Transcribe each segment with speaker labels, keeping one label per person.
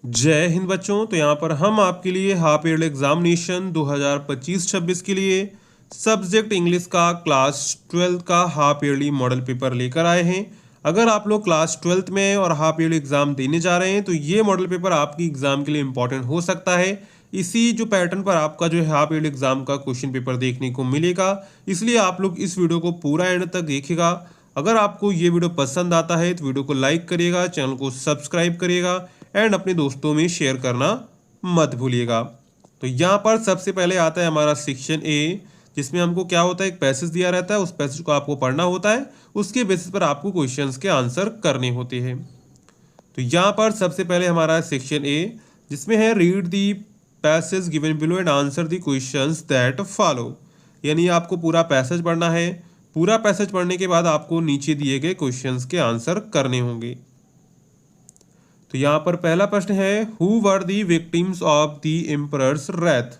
Speaker 1: जय हिंद बच्चों। तो यहाँ पर हम आपके लिए हाफ ईयरली एग्जामिनेशन 2025-26 के लिए सब्जेक्ट इंग्लिश का क्लास 12 का हाफ ईयरली मॉडल पेपर लेकर आए हैं। अगर आप लोग क्लास 12 में और हाफ ईयरली एग्जाम देने जा रहे हैं तो ये मॉडल पेपर आपकी एग्जाम के लिए इंपॉर्टेंट हो सकता है। इसी जो पैटर्न पर आपका जो है हाफ ईयरली एग्जाम का क्वेश्चन पेपर देखने को मिलेगा, इसलिए आप लोग इस वीडियो को पूरा एंड तक देखिएगा। अगर आपको ये वीडियो पसंद आता है तो वीडियो को लाइक करिएगा, चैनल को सब्सक्राइब करिएगा एंड अपने दोस्तों में शेयर करना मत भूलिएगा। तो यहाँ पर सबसे पहले आता है हमारा सेक्शन ए, जिसमें हमको क्या होता है, एक पैसेज दिया रहता है, उस पैसेज को आपको पढ़ना होता है, उसके बेसिस पर आपको क्वेश्चंस के आंसर करने होते हैं। तो यहाँ पर सबसे पहले हमारा सेक्शन ए, जिसमें है read the passage given below and answer the questions that follow. यानी आपको पूरा पैसेज पढ़ना है। पूरा पैसेज पढ़ने के बाद आपको नीचे दिए गए क्वेश्चंस के आंसर करने होंगे। तो यहाँ पर पहला प्रश्न है, who were the victims of the emperors Wraith.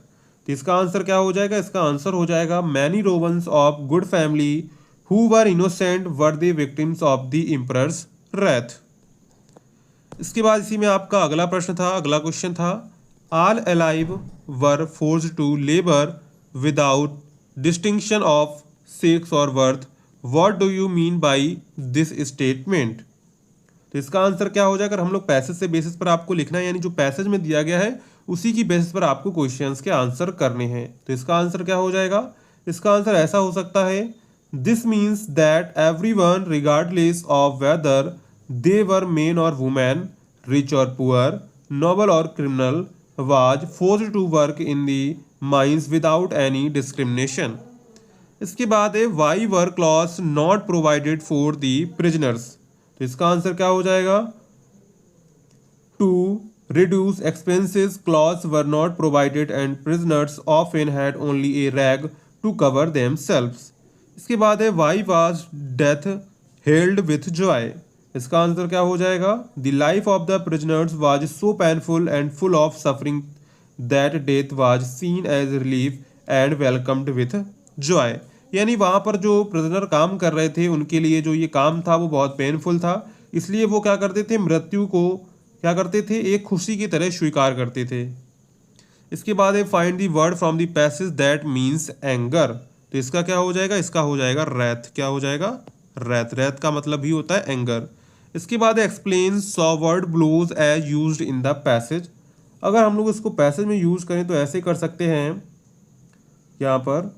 Speaker 1: तो इसका आंसर क्या हो जाएगा? इसका आंसर हो जाएगा many Romans of good family who were innocent were the victims of the emperors Wraith. इसके बाद इसी में आपका अगला प्रश्न था, अगला क्वेश्चन था, all alive were forced to labour without distinction of sex और worth, what do you mean by this statement. तो इसका आंसर क्या हो जाएगा? अगर हम लोग पैसेज से बेसिस पर आपको लिखना है, यानी जो पैसेज में दिया गया है उसी की बेसिस पर आपको क्वेश्चंस के आंसर करने हैं। तो इसका आंसर क्या हो जाएगा? इसका आंसर ऐसा हो सकता है, this means that everyone regardless of whether they were men और वुमेन, रिच और पुअर, नोबल और criminal, was forced to work in the mines without any discrimination. इसके बाद है, why were clothes not provided for the prisoners. तो इसका answer क्या हो जाएगा? To reduce expenses clothes were not provided and prisoners often had only a rag to cover themselves. इसके बाद है, why was death held with joy. इसका answer क्या हो जाएगा? The life of the prisoners was so painful and full of suffering that death was seen as relief and welcomed with joy. यानी वहाँ पर जो प्रिजनर काम कर रहे थे उनके लिए जो ये काम था वो बहुत पेनफुल था, इसलिए वो क्या करते थे, मृत्यु को क्या करते थे, एक खुशी की तरह स्वीकार करते थे। इसके बाद है, find the word from the passage that means anger. तो इसका क्या हो जाएगा? इसका हो जाएगा रैथ। क्या हो जाएगा? रैथ। रैथ का मतलब भी होता है एंगर। इसके बाद explain sword blows as used in the passage. अगर हम लोग इसको पैसेज में यूज करें तो ऐसे कर सकते हैं, यहाँ पर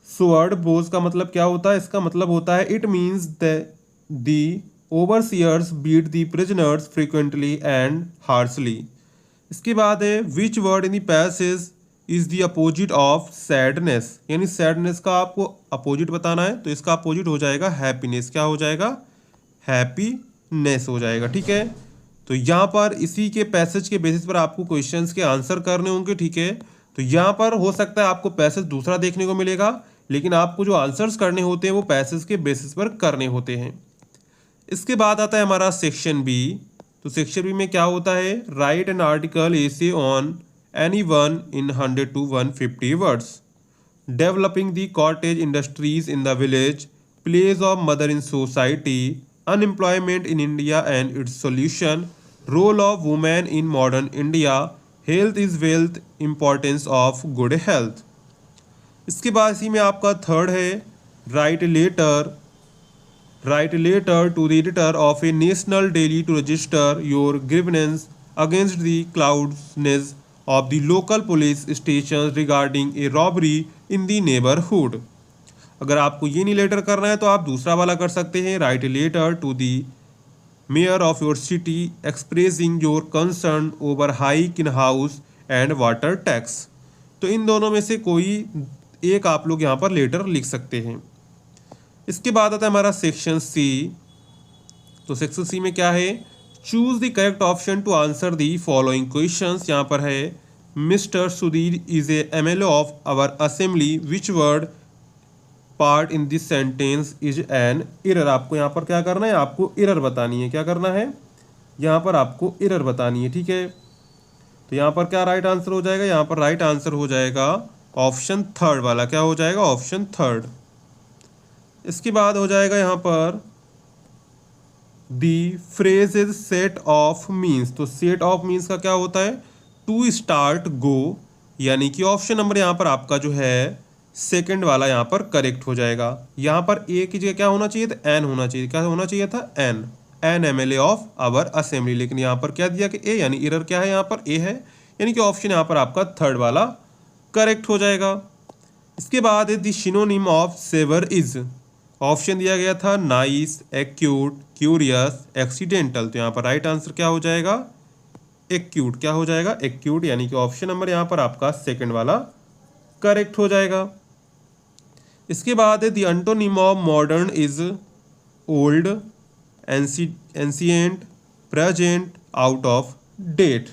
Speaker 1: स्वॉर्ड ब्लोज का मतलब क्या होता है? इसका मतलब होता है, it means the overseers beat the prisoners frequently and harshly. इसके बाद है, which word in the passage is the opposite of sadness. यानी सैडनेस का आपको अपोजिट बताना है, तो इसका अपोजिट हो जाएगा हैप्पीनेस। क्या हो जाएगा? हैप्पीनेस हो जाएगा। ठीक है, तो यहाँ पर इसी के पैसेज के बेसिस पर आपको क्वेश्चंस के आंसर करने होंगे। ठीक है, तो यहाँ पर हो सकता है आपको पैसेज दूसरा देखने को मिलेगा, लेकिन आपको जो आंसर्स करने होते हैं वो पैसेज के बेसिस पर करने होते हैं। इसके बाद आता है हमारा सेक्शन बी। तो सेक्शन बी में क्या होता है, write an article essay on any one in 100 to 150 words, developing the cottage industries in the village, place of mother in society, unemployment in India and its solution, role of women in modern India, health is wealth, importance of good health. इसके बाद इसी में आपका third है, write letter to the editor of A national daily to register your grievance against the callousness of the local police station regarding a robbery in the neighbourhood. अगर आपको ये नहीं लेटर करना है तो आप दूसरा वाला कर सकते हैं, write letter to the mayor of your city expressing your concern over hike in house and water tax. तो इन दोनों में से कोई एक आप लोग यहाँ पर लेटर लिख सकते हैं। इसके बाद आता है हमारा सेक्शन सी। तो सेक्शन सी में क्या है, choose the correct option to answer the following questions. यहाँ पर है, mister Sudhir is a MLA of our assembly, which word part in this sentence is an error. आपको यहाँ पर क्या करना है, आपको एरर बतानी है। क्या करना है? यहाँ पर आपको एरर बतानी है। ठीक है, तो यहाँ पर क्या राइट आंसर हो जाएगा? यहाँ पर राइट आंसर हो जाएगा ऑप्शन थर्ड वाला। क्या हो जाएगा? Option third. इसके बाद हो जाएगा यहाँ पर the phrase is set off means, तो सेट ऑफ मीन्स का क्या होता है, टू स्टार्ट गो, यानी कि ऑप्शन नंबर यहाँ पर आपका जो है सेकंड वाला यहाँ पर करेक्ट हो जाएगा। यहाँ पर ए की जगह क्या होना चाहिए था, एन होना चाहिए, क्या होना चाहिए था, an MLA of our assembly, लेकिन यहाँ पर क्या दिया कि ए, यानी एरर क्या है यहाँ पर, ए है, यानी कि ऑप्शन यहाँ पर आपका थर्ड वाला करेक्ट हो जाएगा। इसके बाद the synonym of savour is, option दिया गया था नाइस, एक्यूट, क्यूरियस, एक्सीडेंटल, तो यहाँ पर राइट आंसर क्या हो जाएगा, एक्यूट, क्या हो जाएगा, एक्यूट, यानी कि ऑप्शन नंबर यहाँ पर आपका सेकंड वाला करेक्ट हो जाएगा। इसके बाद है the antonym of modern is old, ancient, present, out of date,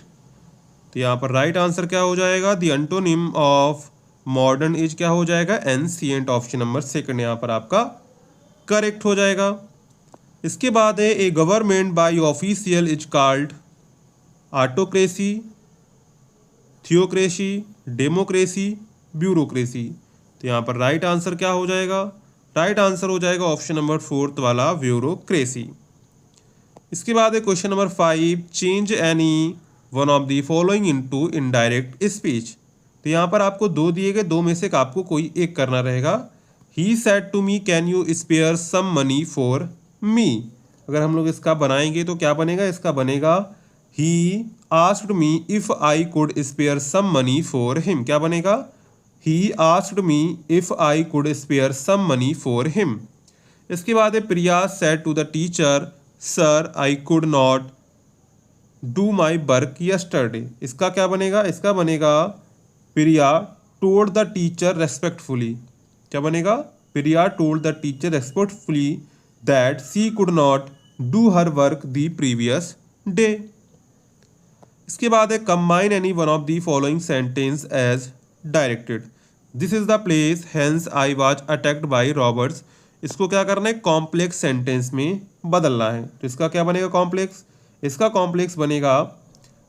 Speaker 1: तो यहाँ पर राइट आंसर क्या हो जाएगा, the antonym of modern is क्या हो जाएगा, एंशिएंट, ऑप्शन नंबर सेकंड यहाँ पर आपका करेक्ट हो जाएगा। इसके बाद है a government by official is called autocracy, theocracy, democracy, bureaucracy, तो यहाँ पर राइट आंसर क्या हो जाएगा, राइट आंसर हो जाएगा ऑप्शन नंबर फोर्थ वाला ब्यूरोक्रेसी। इसके बाद है question number 5, change any one of the following into indirect speech, तो यहाँ पर आपको दो दिए गए, दो में से आपको कोई एक करना रहेगा। He said to me can you spare some money for me, अगर हम लोग इसका बनाएंगे तो क्या बनेगा, इसका बनेगा he asked me if I could spare some money for him, क्या बनेगा, he asked me if I could spare some money for him. इसके बाद है Priya said to the teacher sir I could not do my work yesterday, इसका क्या बनेगा, इसका बनेगा Priya told the teacher respectfully, क्या बनेगा, Priya told the teacher respectfully that she could not do her work the previous day. इसके बाद है combine any one of the following sentence as directed, this is the place hence I was attacked by Roberts, इसको क्या करना है, complex sentence में बदलना है, तो इसका क्या बनेगा कॉम्प्लेक्स, इसका कॉम्प्लेक्स बनेगा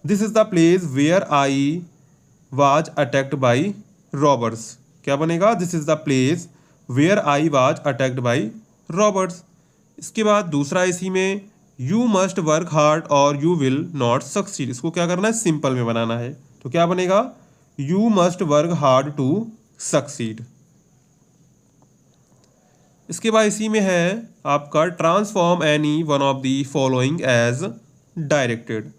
Speaker 1: this is the place where I was attacked by Roberts, क्या बनेगा, this is the place where I was attacked by Roberts. इसके बाद दूसरा इसी में यू मस्ट वर्क हार्ड और यू विल नॉट सक्सीड, इसको क्या करना है, सिंपल में बनाना है, तो क्या बनेगा, you must work hard to succeed. इसके बाद इसी में है आपका transform any one of the following as directed,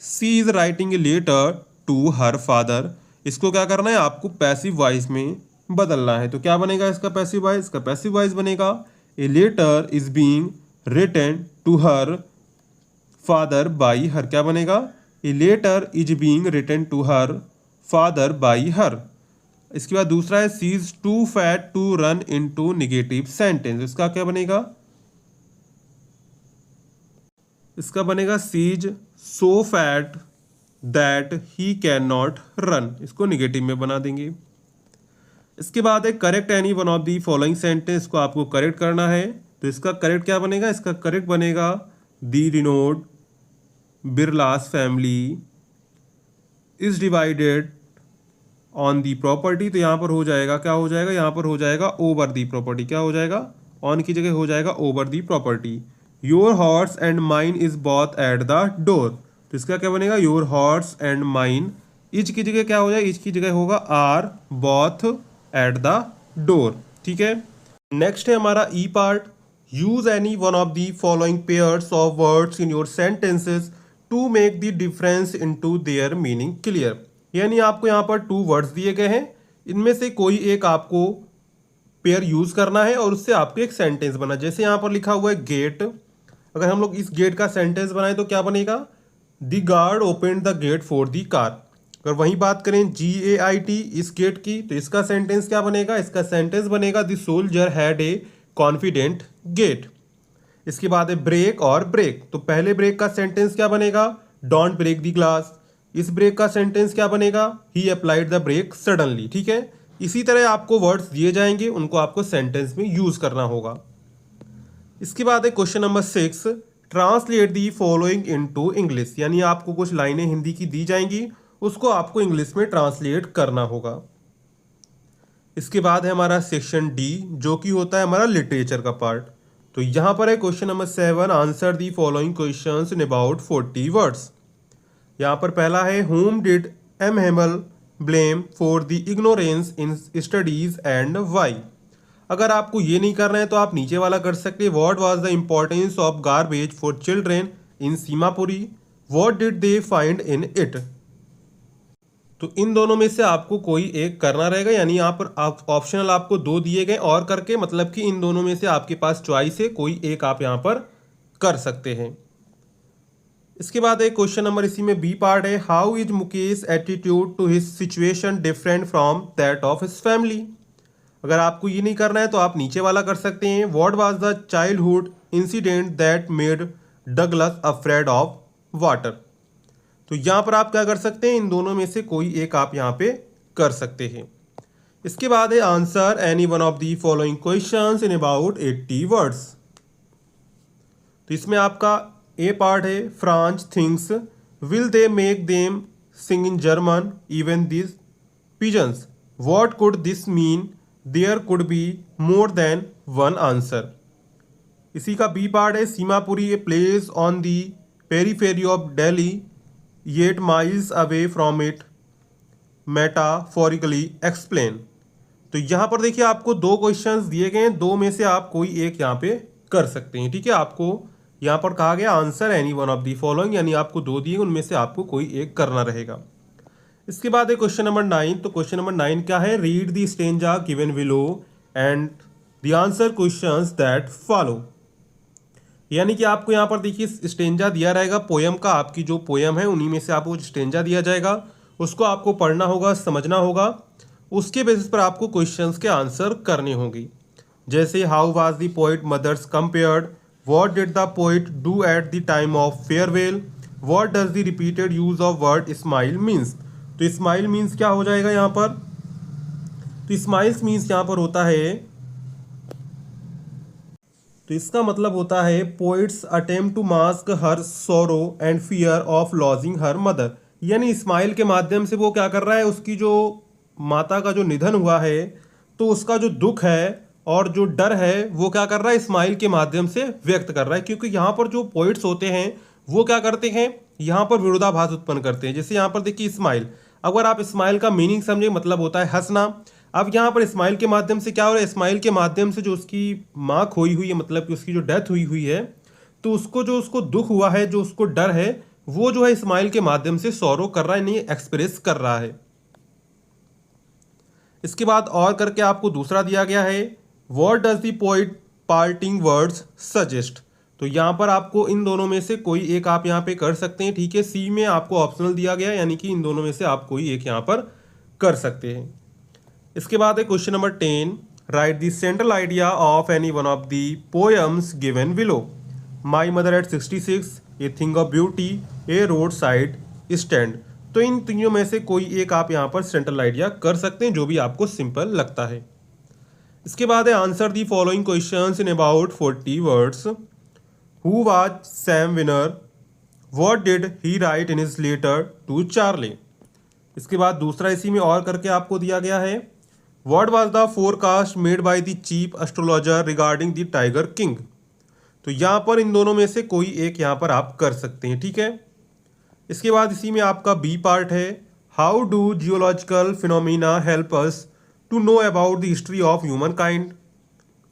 Speaker 1: she is writing a letter to her father, इसको क्या करना है, आपको पैसिव वॉइस में बदलना है, तो क्या बनेगा इसका पैसिव वॉइस, इसका पैसिव वॉइस बनेगा a letter is being written to her father by her, क्या बनेगा, a letter is being written to her father by her. इसके बाद दूसरा है she is too fat to run into negative sentence, इसका क्या बनेगा, इसका बनेगा she is so fat that he can not run, इसको निगेटिव में बना देंगे। इसके बाद है correct any one of the following sentence को आपको करेक्ट करना है, तो इसका करेक्ट क्या बनेगा, इसका करेक्ट बनेगा the renowned Birlas family is divided on the property, तो यहाँ पर हो जाएगा, क्या हो जाएगा, यहाँ पर हो जाएगा ओवर दी प्रॉपर्टी, क्या हो जाएगा, ऑन की जगह हो जाएगा over the property. Your horse and mine is both at the door, तो इसका क्या बनेगा, your horse and mine, is की जगह क्या हो जाएगा, इज की जगह होगा are both at the door, ठीक है। नेक्स्ट है हमारा E part, use any one of the following pairs of words in your sentences to make the difference into their meaning clear, यानी आपको यहाँ पर 2 वर्ड्स दिए गए हैं, इनमें से कोई एक आपको पेयर यूज करना है और उससे आपको एक सेंटेंस बना, जैसे यहाँ पर लिखा हुआ है गेट, अगर हम लोग इस गेट का सेंटेंस बनाए तो क्या बनेगा, the guard open the get for the car. अगर वही बात करें GAIT इस गेट की, तो इसका सेंटेंस क्या बनेगा, इसका सेंटेंस बनेगा the soldier had a confident gait. इसके बाद है ब्रेक और ब्रेक, तो पहले ब्रेक का सेंटेंस क्या बनेगा, डोंट ब्रेक द ग्लास। इस ब्रेक का सेंटेंस क्या बनेगा, ही अप्लाइड द ब्रेक सडनली, ठीक है। इसी तरह आपको वर्ड्स दिए जाएंगे, उनको आपको सेंटेंस में यूज करना होगा। इसके बाद है question number 6, translate the following into English, यानी आपको कुछ लाइनें हिंदी की दी जाएंगी, उसको आपको इंग्लिश में ट्रांसलेट करना होगा। इसके बाद है हमारा सेक्शन डी, जो कि होता है हमारा लिटरेचर का पार्ट, तो यहाँ पर है question number 7, answer the following questions in about 40 words. यहाँ पर पहला है, whom did M. Hamel blame for the ignorance in studies and why। अगर आपको ये नहीं करना है तो आप नीचे वाला कर सकते हैं, what was the importance of garbage for children in Seemapuri, what did they find in it। तो इन दोनों में से आपको कोई एक करना रहेगा, यानी यहाँ पर ऑप्शनल आपको दो दिए गए और करके, मतलब कि इन दोनों में से आपके पास चॉइस है, कोई एक आप यहाँ पर कर सकते हैं। इसके बाद एक क्वेश्चन नंबर इसी में बी पार्ट है, how is Mukesh attitude to his situation different from that of his family. अगर आपको ये नहीं करना है तो आप नीचे वाला कर सकते हैं, what was the childhood incident that made Douglas afraid of water. तो यहाँ पर आप क्या कर सकते हैं, इन दोनों में से कोई एक आप यहाँ पे कर सकते हैं। इसके बाद है, answer any one of the following questions in about 80 words. तो इसमें आपका ए पार्ट है, French things will they make them sing in German even this pigeons, what could this mean, there could be more than one answer. इसी का B part है, Seemapuri a place on the periphery of Delhi yet miles away from it, metaphorically explain. तो यहाँ पर देखिए आपको दो questions दिए गए हैं, दो में से आप कोई एक यहाँ पे कर सकते हैं। ठीक है, आपको यहाँ पर कहा गया answer any one of the following, यानी आपको दो दिए, उनमें से आपको कोई एक करना रहेगा। इसके बाद है क्वेश्चन नंबर 9। तो क्वेश्चन नंबर 9 क्या है, read the stanza given below and the answer questions that follow. यानी कि आपको यहाँ पर देखिए स्टेंजा दिया रहेगा पोयम का, आपकी जो पोयम है उन्हीं में से आपको स्टेंजा दिया जाएगा, उसको आपको पढ़ना होगा, समझना होगा, उसके बेसिस पर आपको क्वेश्चंस के आंसर करने होंगे। जैसे how was the poet mother's compared, what did the poet do at the time of farewell, what does the repeated use of word smile means. तो स्माइल मीन्स क्या हो जाएगा यहाँ पर, तो स्माइल्स मीन्स यहाँ पर होता है, तो इसका मतलब होता है poet's attempt to mask her sorrow and fear of losing her mother. यानी स्माइल के माध्यम से वो क्या कर रहा है, उसकी जो माता का जो निधन हुआ है तो उसका जो दुख है और जो डर है वो क्या कर रहा है, स्माइल के माध्यम से व्यक्त कर रहा है। क्योंकि यहाँ पर जो पोइट्स होते हैं वो क्या करते हैं, यहाँ पर विरोधाभास उत्पन्न करते हैं। जैसे यहाँ पर देखिए स्माइल, अगर आप स्माइल का मीनिंग समझे, मतलब होता है हंसना। अब यहाँ पर स्माइल के माध्यम से क्या हो रहा है, स्माइल के माध्यम से जो उसकी माँ खोई हुई है, मतलब कि उसकी जो डेथ हुई हुई है, तो उसको जो उसको दुख हुआ है, जो उसको डर है, वो जो है स्माइल के माध्यम से सॉरो कर रहा है, नहीं एक्सप्रेस कर रहा है। इसके बाद और करके आपको दूसरा दिया गया है, what does the poet parting words suggest. तो यहाँ पर आपको इन दोनों में से कोई एक आप यहाँ पे कर सकते हैं। ठीक है, सी में आपको ऑप्शनल दिया गया है, यानी कि इन दोनों में से आप कोई एक यहाँ पर कर सकते हैं। इसके बाद है question number 10, right the central idea of any one of the poems given below, my mother eight 66, a thing of beauty, A road side stand. तो इन तीनों में से कोई एक आप यहाँ पर सेंट्रल आइडिया कर सकते हैं, जो भी आपको सिंपल लगता है। इसके बाद है, answer the following questions in about 40 words. Who was Sam winner, what did he write in his letter to Charlie. इसके बाद दूसरा इसी में और करके आपको दिया गया है, what was the forecast made by the chief astrologer regarding the tiger king. तो यहाँ पर इन दोनों में से कोई एक यहाँ पर आप कर सकते हैं। ठीक है, इसके बाद इसी में आपका बी पार्ट है, how do geological phenomena help us to know about the history of human kind.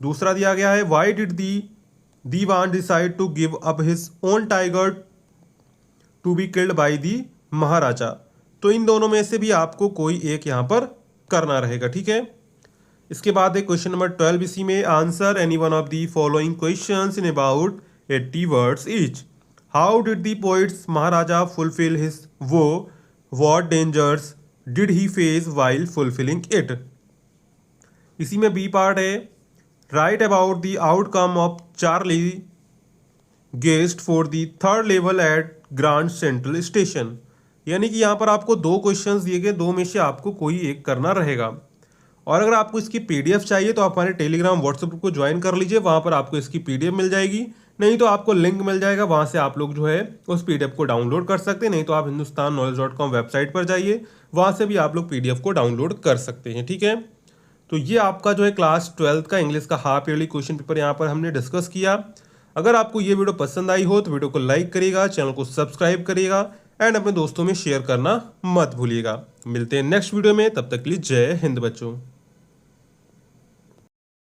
Speaker 1: दूसरा दिया गया है, why did the Dewan decide to give up his own tiger to be killed by the Maharaja. तो इन दोनों में से भी आपको कोई एक यहाँ पर करना रहेगा। ठीक है, इसके बाद है क्वेश्चन नंबर 12 इसी में, answer any one of the following questions in about 80 words each. How did the poets Maharaja fulfil his vow, what dangers did he face while fulfilling it. इसी में बी पार्ट है, write about the outcome of Charlie quest for the third level at Grand Central station. यानी कि यहाँ पर आपको दो questions दिए गए, दो में से आपको कोई एक करना रहेगा। और अगर आपको इसकी पीडीएफ चाहिए तो आप हमारे टेलीग्राम व्हाट्सएप ग्रुप को ज्वाइन कर लीजिए, वहाँ पर आपको इसकी पीडीएफ मिल जाएगी। नहीं तो आपको लिंक मिल जाएगा, वहाँ से आप लोग जो है उस पीडीएफ को डाउनलोड कर सकते हैं। नहीं तो आप hindustanKnowledge.com वेबसाइट पर जाइए, वहाँ से भी आप लोग पीडीएफ को डाउनलोड कर सकते हैं। ठीक है, तो ये आपका जो है क्लास 12th का इंग्लिश का हाफ ईयरली क्वेश्चन पेपर यहाँ पर हमने डिस्कस किया। अगर आपको ये वीडियो पसंद आई हो तो वीडियो को लाइक करिएगा, चैनल को सब्सक्राइब करिएगा एंड अपने दोस्तों में शेयर करना मत भूलिएगा। मिलते हैं नेक्स्ट वीडियो में, तब तक के लिए जय हिंद बच्चों।